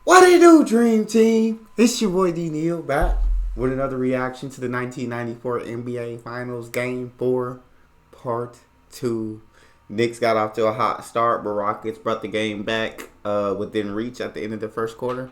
What do you do, Dream Team? It's your boy D. Neal back with another reaction to the 1994 NBA Finals Game 4, Part 2. Knicks got off to a hot start, but Rockets brought the game back within reach at the end of the first quarter.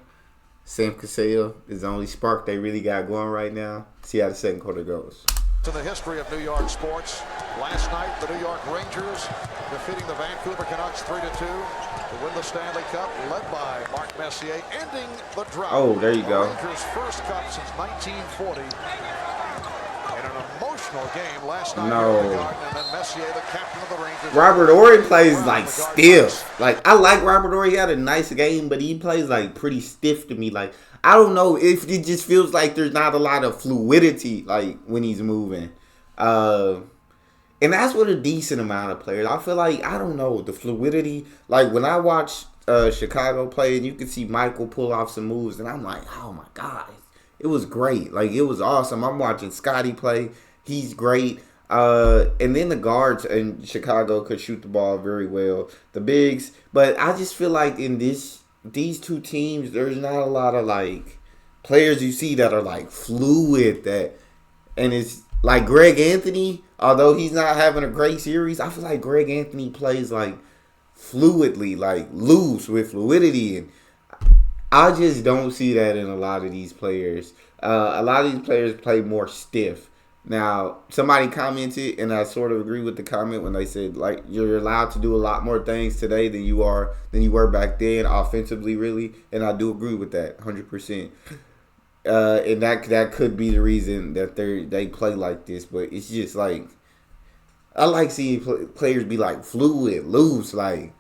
Sam Cassell is the only spark they really got going right now. See how the second quarter goes. In the history of New York sports, last night the New York Rangers defeating the Vancouver Canucks 3-2 to win the Stanley Cup, led by Mark Messier, ending the drought. Oh, there you go. Rangers' first cup since 1940. In an emotional game last night in the Garden, and then Messier, the captain of the Rangers. Robert Horry plays like stiff. Like, I like Robert Horry. He had a nice game, but he plays like pretty stiff to me. Like, I don't know if it just feels like there's not a lot of fluidity like when he's moving. And that's with a decent amount of players. I feel like, I don't know, the fluidity. Like, when I watch Chicago play, and you can see Michael pull off some moves, and I'm like, oh my God. It was great. Like, it was awesome. I'm watching Scotty play. He's great. And then the guards in Chicago could shoot the ball very well. The bigs. But I just feel like in these two teams, there's not a lot of, like, players you see that are, like, fluid. And it's like Greg Anthony, although he's not having a great series, I feel like Greg Anthony plays, like, fluidly, like, loose with fluidity. And I just don't see that in a lot of these players. A lot of these players play more stiff. Now, somebody commented, and I sort of agree with the comment when they said, like, you're allowed to do a lot more things today than you were back then, offensively, really. And I do agree with that, 100%. And that could be the reason that they play like this. But it's just like, I like seeing players be like fluid, loose, like,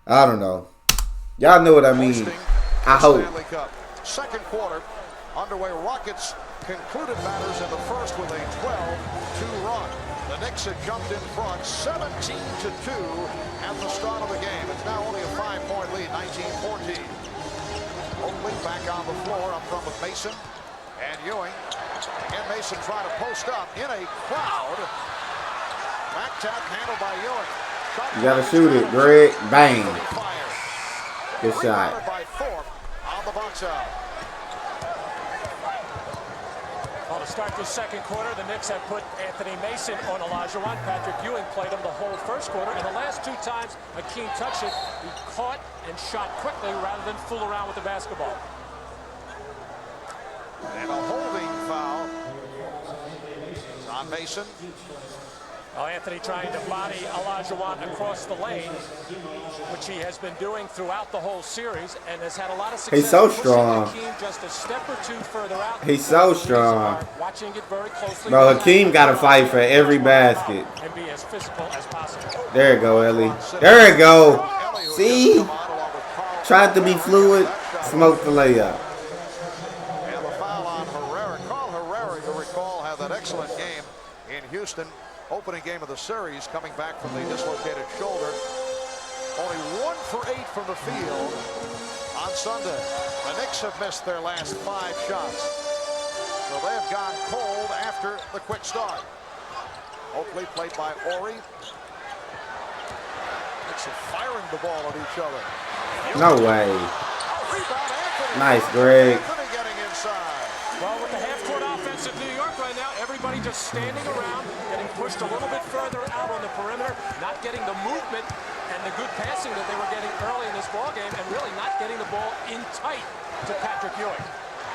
I don't know. Y'all know what I mean. I hope. Second quarter underway. Rockets concluded matters in the first with a 12-2 run. The Knicks had jumped in front 17-2 at the start of the game. It's now only a 5-point lead, 19-14. Oakley back on the floor up front with Mason and Ewing. Again, Mason trying to post up in a crowd. Back tap handled by Ewing. You gotta shoot it, Greg. Bang. Good shot. By Thorpe on the box out. Well, to start the second quarter, the Knicks have put Anthony Mason on Olajuwon. Patrick Ewing played him the whole first quarter. And the last two times Hakeem touched it, he caught and shot quickly rather than fool around with the basketball. And a holding foul on Mason. Well, Anthony trying to body Olajuwon across the lane, which he has been doing throughout the whole series, and has had a lot of success. He's so strong. Hakeem just a step or two further out. He's so strong. Watching it very closely. Bro, Hakeem got to fight for every basket. And be as physical as possible. There you go, Ellie. There you go. See? Tried to be fluid. Smoked the layup. And the foul on Herrera. Carl Herrera, you recall, had that excellent game in Houston. Opening game of the series, coming back from the dislocated shoulder. Only 1 for 8 from the field on Sunday. The Knicks have missed their last 5 shots. So they have gone cold after the quick start. Oakley played by Horry. Knicks are firing the ball at each other. No way. Nice, Greg. Anthony getting inside. Well, with the half-court offense of New York right now, everybody just standing around, getting pushed a little bit further out on the perimeter, not getting the movement and the good passing that they were getting early in this ballgame, and really not getting the ball in tight to Patrick Ewing.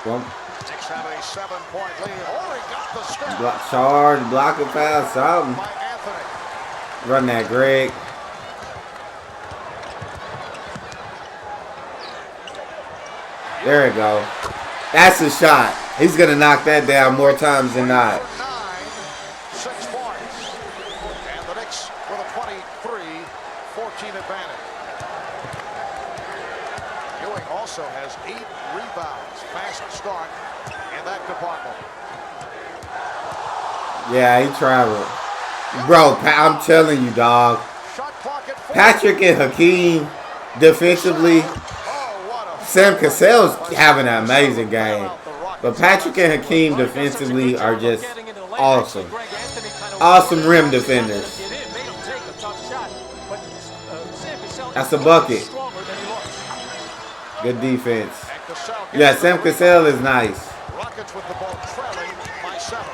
Well, Knicks have a 7-point lead. Horry got the step. charge, block a foul, something. By Anthony. Run that, Greg. There you go. That's a shot. He's going to knock that down more times than not. 6 points. And the Knicks with a 23-14 advantage. Ewing also has 8 rebounds. Fast start in that department. Yeah, he traveled. Bro, I'm telling you, dog. Shot clock at 4. Patrick and Hakeem defensively. Sam Cassell's having an amazing game. But Patrick and Hakeem defensively are just awesome. Awesome rim defenders. That's a bucket. Good defense. And Cassell gets Yeah, the Sam rebound. Cassell is nice. Rockets with the ball trailing by 7.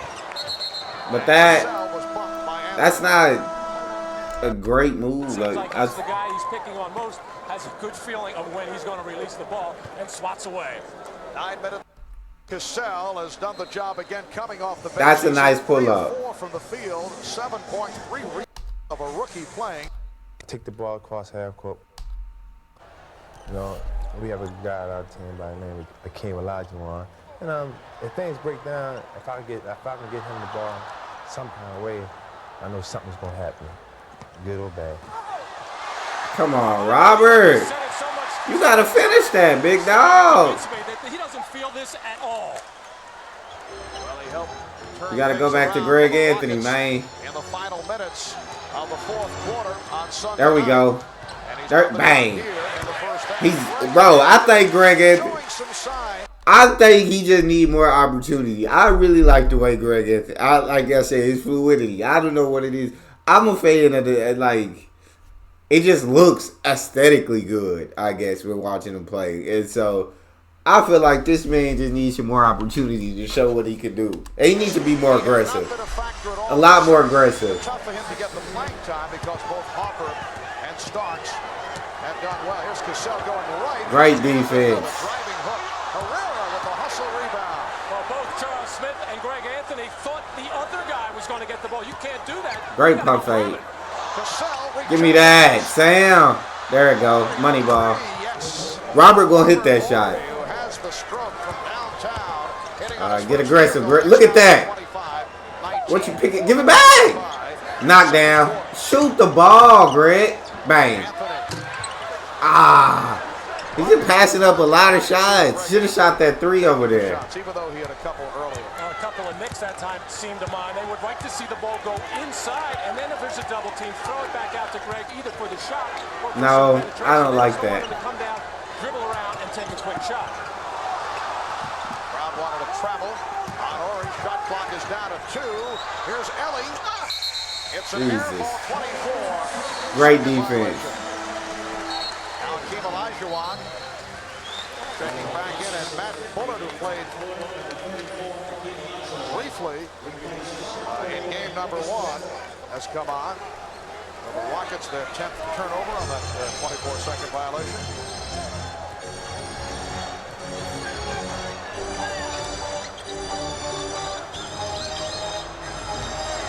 But Cassell was bumped by that's Anthony. not a great move. Seems Like, like he's the guy he's picking on most, has a good feeling of when he's going to release the ball and swats away. 9 minutes. Cassell has done the job again coming off the bench. That's a He's nice 3 of pull-up. 4 from the field, 7.3 rebounds of a rookie playing. Take the ball across half court. You know, we have a guy on our team by the name of Akeem Olajuwon. And if things break down, if I can get him the ball some kind of way, I know something's gonna happen, good or bad. come on, Robert. You gotta finish that, big dog. He doesn't feel this at all. Well, he helped turn You gotta go things back to around Greg for the Anthony, Rockets man. in the final minutes of the 4th quarter on Sunday There we night. go. And he's There, coming bang. down here in the first half. He's, bro, I think Greg Anthony. Showing some signs. I think he just need more opportunity. I really like the way Greg Anthony. Like I said, his fluidity. I don't know what it is. I'm a fan of the like. It just looks aesthetically good. I guess we're watching him play, and so I feel like this man just needs some more opportunity to show what he can do. And he needs to be more aggressive, a lot more aggressive. Tough for him to get the playing time because both Harper and Starks have done well. Here's Cassell going right. Great defense. Driving hook. Herrera with the hustle rebound. Well, both Charles Smith and Greg Anthony thought the other guy was going to get the ball. You can't do that. Great You pump gotta go fake. Cassell Give me that, Sam. There it go, money ball. Yes. Robert gonna hit that shot. Who has the stroke from downtown. Hitting on his Get first aggressive, field goal. Greg. Look at that. 25, What you picking? Give it back. Knock down. Shoot the ball, Greg. Bang. Ah. He's been passing up a lot of shots. Should have shot that 3 over there. Even though he had a couple earlier. A couple of Knicks that time seemed to mind. They would like to see the ball go inside, and then if there's a double team, throw it back out to Greg either for the shot or for No, some penetration. I don't like They just that. wanted to come down, dribble around, and take a quick shot. Brown wanted to travel. On orange, shot clock is down to 2. Here's Ellie. It's an air Jesus. ball, 24. Great defense. Now Akeem Olajuwon checking back in, and Matt Bullard, who played briefly in game number 1, has come on. The Rockets, their 10th turnover on that 24-second violation.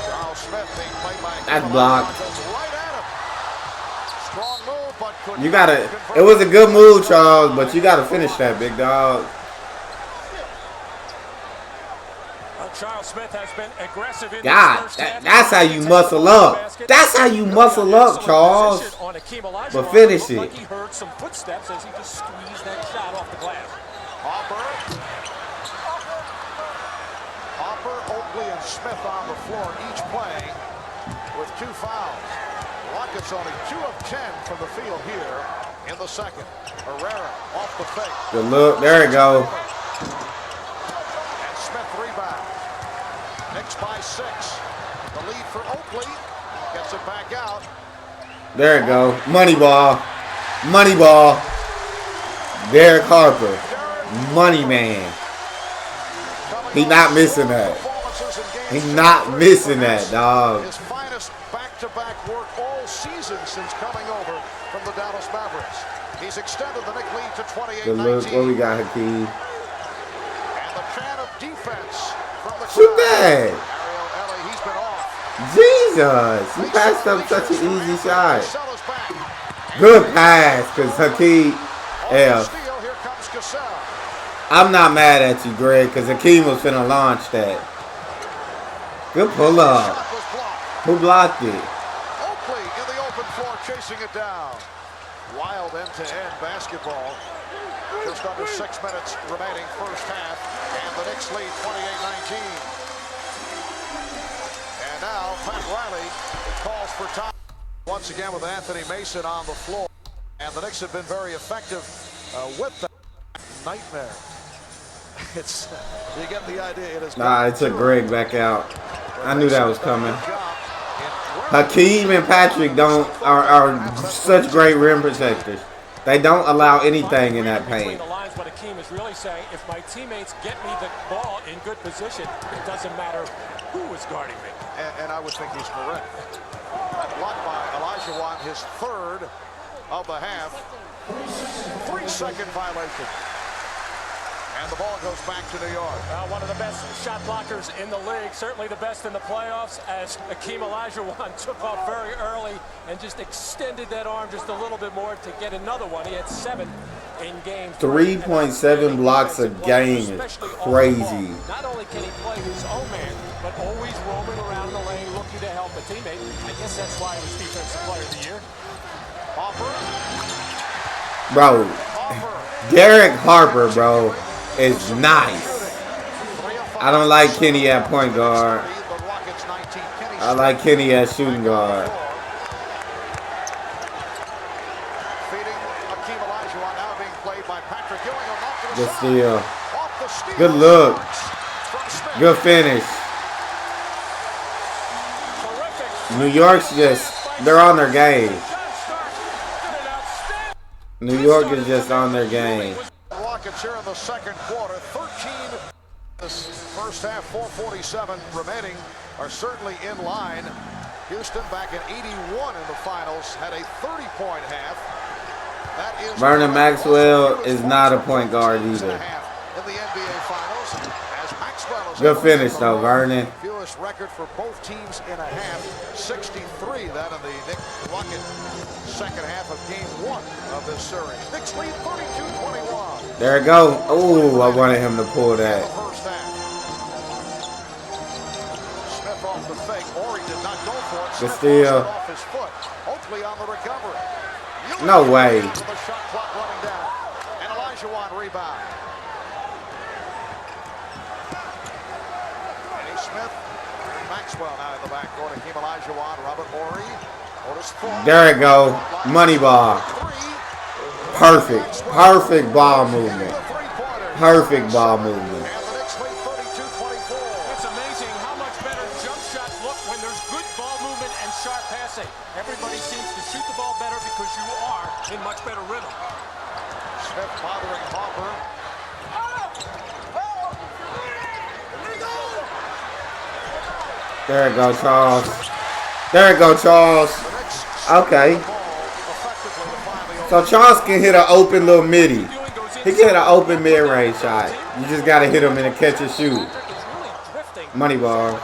Charles Smith being played by That's Akeem blocked. Olajuwon, goes right at him. Strong move, but couldn't You gotta. convert. It was a good move, Charles, but you gotta finish that, big dog. Charles Smith has been aggressive in God, this first half. that's how you muscle up. That's how you muscle up, Charles. But finish it. Like he heard some footsteps as he just squeezed that shot off the glass. Hopper, Oakley, and Smith on the floor, each playing with 2 fouls. Rockets only 2 of 10 from the field here in the second. Herrera off the fake. Good look. There it go. And Smith rebound. Knicks by 6. The lead for Oakley. Gets it back out. There it go. Money ball. Money ball. Derek Harper. Money man. He not missing that. He not missing that, dog. His finest back-to-back work all season since coming over from the Dallas Mavericks. He's extended the Knicks lead to 28-19. Good look. What we got, Hakeem? And the chant of defense from the Shoot crowd. that. Ariel Ellie, he's been off. Jesus. You passed up such an easy shot. Cassell is back. Good pass, because Hakeem F. Steal, here comes Cassell. I'm not mad at you, Greg, because Hakeem was finna launch that. Good pull up. Shot was blocked. Who blocked it? Oakley in the open floor chasing it down. Wild end-to-end basketball. Just under 6 minutes remaining first half. And the Knicks lead 28-19. And now Pat Riley calls for time. Once again with Anthony Mason on the floor. And the Knicks have been very effective with that nightmare. It's, you get the idea. It is Nah, it took Greg back out. I knew that was coming. Hakeem and Patrick are such great rim protectors. They don't allow anything in that Between paint. the lines, what Akeem is really saying, if my teammates get me the ball in good position, it doesn't matter who is guarding me. And I would think he's correct. That block by Olajuwon, his third of the half. 3-second violation. And the ball goes back to New York. One of the best shot blockers in the league, certainly the best in the playoffs, as Akeem Olajuwon took off very early and just extended that arm just a little bit more to get another one. He had 7 in game 3.7 blocks a game is crazy. Not only can he play his own man, but always roaming around the lane looking to help a teammate. I guess that's why he was Defensive Player of the Year. Bro, Derek Harper, bro, is nice. I don't like Kenny at point guard. I like Kenny at shooting guard. Good steal. Good look. Good finish. New York's they're on their game. New York is just on their game. Rockets here in the second quarter, 13 this first half, 4:47 remaining, are certainly in line. Houston back at 81 in the finals, had a 30-point half. That is Vernon Maxwell is not a point guard either. In the NBA finals, as Maxwell is Good finish though, Vernon. fewest record for both teams in a half, 63. That in the Knicks Rocket second half of game 1 of this series. Knicks lead 32-21. There it go. Ooh, I wanted him to pull that. First half. Smith off the fake. Ori did not go for it. Good Smith steal. off his foot. Oakley on the recovery. No way. The shot clock running down. And Olajuwon rebound. Eddie Smith. Maxwell now in the backcourt. Hakeem Olajuwon. Robert Ori. There it go. Money ball. Perfect. Perfect ball movement. Perfect ball movement. It's amazing how much better jump shots look when there's good ball movement and sharp passing. Everybody seems to shoot the ball better because you are in much better rhythm. Smith bothering Hopper. There it go, Charles. There it go, Charles. Okay. So Charles can hit an open little midi. He can hit an open mid-range shot. You just got to hit him in a catch and shoot. Money ball.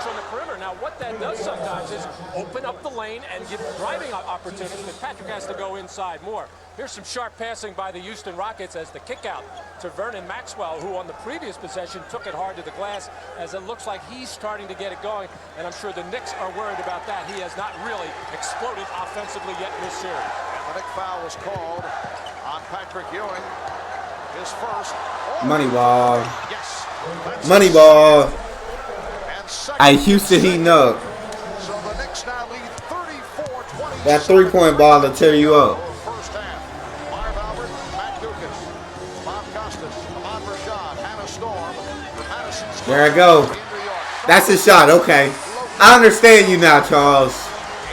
Now what that does sometimes is open up the lane and give driving opportunities, but Patrick has to go inside more. Here's some sharp passing by the Houston Rockets as the kick out to Vernon Maxwell, who on the previous possession took it hard to the glass, as it looks like he's starting to get it going, and I'm sure the Knicks are worried about that. He has not really exploded offensively yet in this series. And the Knicks foul was called on Patrick Ewing. His first. Money ball. Yes. Money ball. Hey, Houston heating up. So the Knicks now lead 34-20. That three-point ball will tear you up. First half. Marv Albert, Matt Dukas, Bob Costas, Ahmad Rashad, Hannah Storm, Madison Square There I go. in New York. That's a shot. Okay. I understand you now, Charles.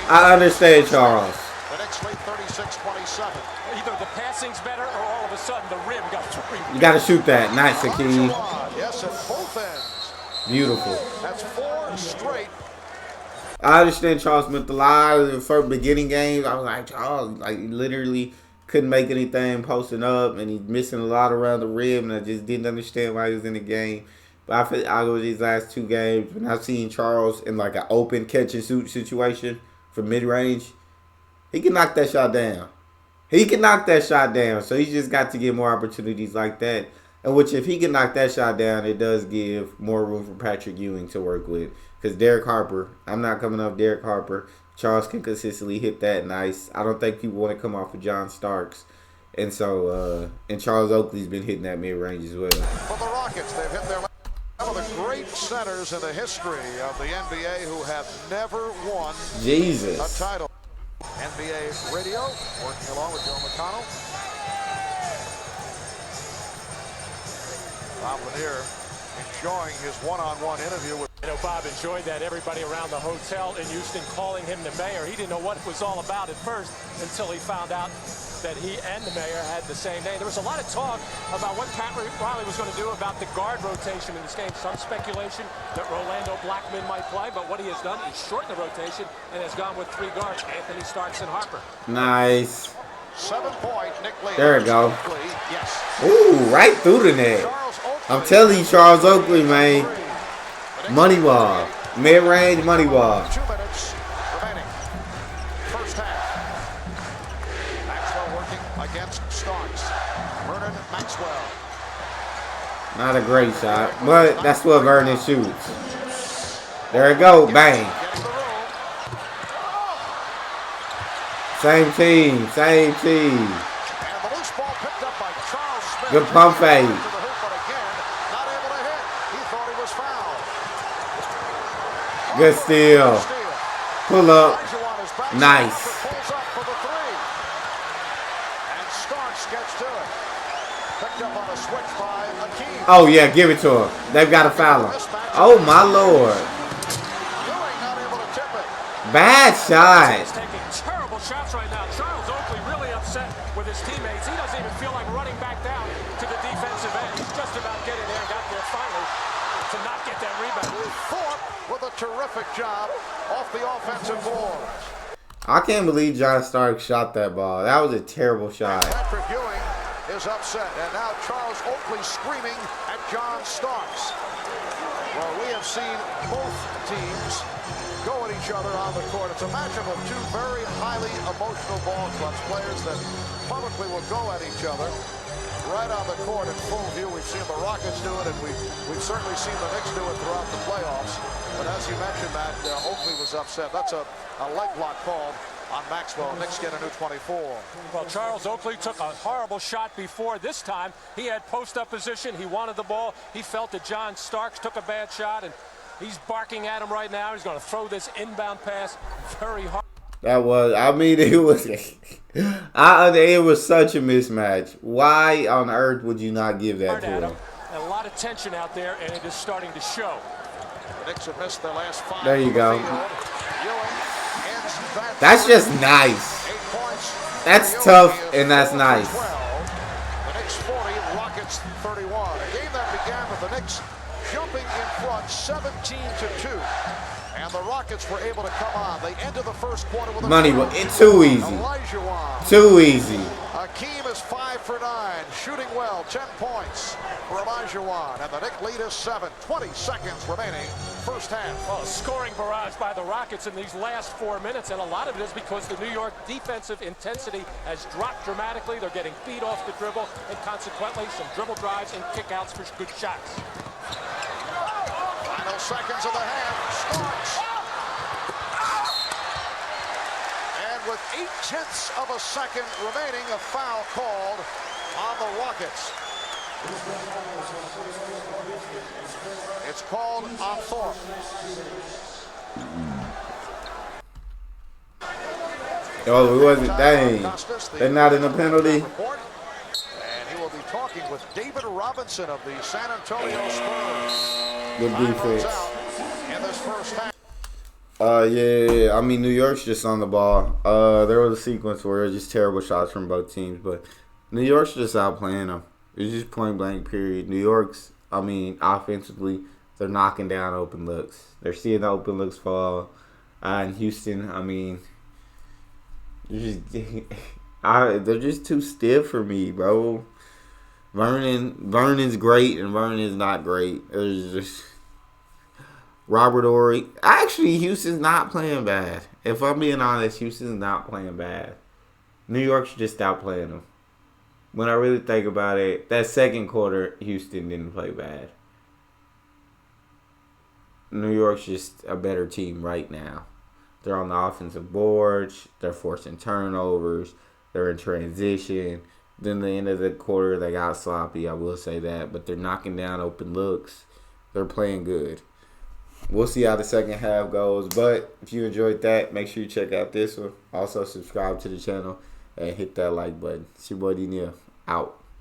I understand, Charles. The Knicks lead 36-27. Either the passing's better or all of a sudden the rim got free. You got to shoot that. Nice, Hakeem. Yes, at both ends. Beautiful. That's 4 straight. I understand Charles Smith a lot of the first beginning games. I was like, Charles, like, he literally couldn't make anything posting up, and he's missing a lot around the rim, and I just didn't understand why he was in the game. But I feel I go these last 2 games, when I've seen Charles in like an open catch and shoot situation for mid-range, he can knock that shot down. He can knock that shot down. So he just got to get more opportunities like that. And which, if he can knock that shot down, it does give more room for Patrick Ewing to work with. Because Derek Harper, I'm not coming off Derek Harper. Charles can consistently hit that nice. I don't think people want to come off of John Starks. And so, and Charles Oakley's been hitting that mid-range as well. For the Rockets, they've hit their one of the great centers in the history of the NBA who have never won Jesus. a title. NBA Radio, working along with Joe McConnell. Bob Lanier enjoying his one-on-one interview with. You know, Bob enjoyed that. Everybody around the hotel in Houston calling him the mayor. He didn't know what it was all about at first until he found out that he and the mayor had the same name. There was a lot of talk about what Pat Riley was going to do about the guard rotation in this game. Some speculation that Rolando Blackman might play, but what he has done is shorten the rotation and has gone with 3 guards, Anthony Starks and Harper. Nice. 7-point Nick Lee. There we go. Yes. Ooh, right through the net. I'm telling you, Charles Oakley, man. Money ball. Mid-range money ball. 2 minutes remaining. First half. Maxwell working against Starks. Vernon Maxwell. Not a great shot, but that's what Vernon shoots. There we go. Bang. Same team. Same team. And the loose ball picked up by Charles Smith. Good pump fake. Good steal. Pull up. Nice. Oh, yeah. Give it to him. They've got to foul him. Oh, my Lord. Bad shot. He's taking terrible shots right now. Charles Oakley really upset with his teammates. He doesn't even feel like running back down to the defensive end. He's just about getting there and got there finally to not get that rebound. Thorpe with a terrific job off the offensive board. I can't believe John Starks shot that ball. That was a terrible shot. Patrick Ewing is upset, and now Charles Oakley screaming at John Starks. Well, we have seen both teams go at each other on the court. It's a matchup of 2 very highly emotional ball clubs, players that publicly will go at each other right on the court in full view. We've seen the Rockets do it, and we've certainly seen the Knicks do it throughout the playoffs. But as you mentioned, Matt, Oakley was upset. That's a leg block called on Maxwell. Knicks get a new 24. Well, Charles Oakley took a horrible shot before. This time, he had post-up position. He wanted the ball. He felt that John Starks took a bad shot, and he's barking at him right now. He's going to throw this inbound pass very hard. That was, I mean, it was, it was such a mismatch. Why on earth would you not give that to him? And a lot of tension out there, and it is starting to show. The Knicks have missed their last 5. There you go. That's just nice. That's tough, and that's nice. The Knicks 40, Rockets 31. A game that began with the Knicks jumping in front 17-2. And the Rockets were able to come on. They ended the first quarter with a money. It's too easy. Too easy. Hakeem is 5 for 9, shooting well, 10 points for Olajuwon, and the Knicks lead is 7. 20 seconds remaining, first half. Well, a scoring barrage by the Rockets in these last 4 minutes, and a lot of it is because the New York defensive intensity has dropped dramatically. They're getting beat off the dribble, and consequently, some dribble drives and kickouts for good shots. Final seconds of the half, starts. With 0.8 of a second remaining, a foul called on the Rockets. It's called on Thorpe. Oh, it wasn't. Dang. They're not in the penalty. And he will be talking with David Robinson of the San Antonio Spurs. Good defense. In this first half. Yeah. I mean, New York's just on the ball. There was a sequence where it was just terrible shots from both teams, but New York's just outplaying them. It's just point blank, period. New York's, I mean, offensively, they're knocking down open looks. They're seeing the open looks fall. And Houston, I mean, they're just too stiff for me, bro. Vernon's great, and Vernon's not great. It's just Robert Horry. Actually, Houston's not playing bad. If I'm being honest, Houston's not playing bad. New York's just outplaying them. When I really think about it, that second quarter, Houston didn't play bad. New York's just a better team right now. They're on the offensive boards. They're forcing turnovers. They're in transition. Then the end of the quarter, they got sloppy, I will say that. But they're knocking down open looks. They're playing good. We'll see how the second half goes. But if you enjoyed that, make sure you check out this one. Also, subscribe to the channel and hit that like button. It's your boy Neal. Out.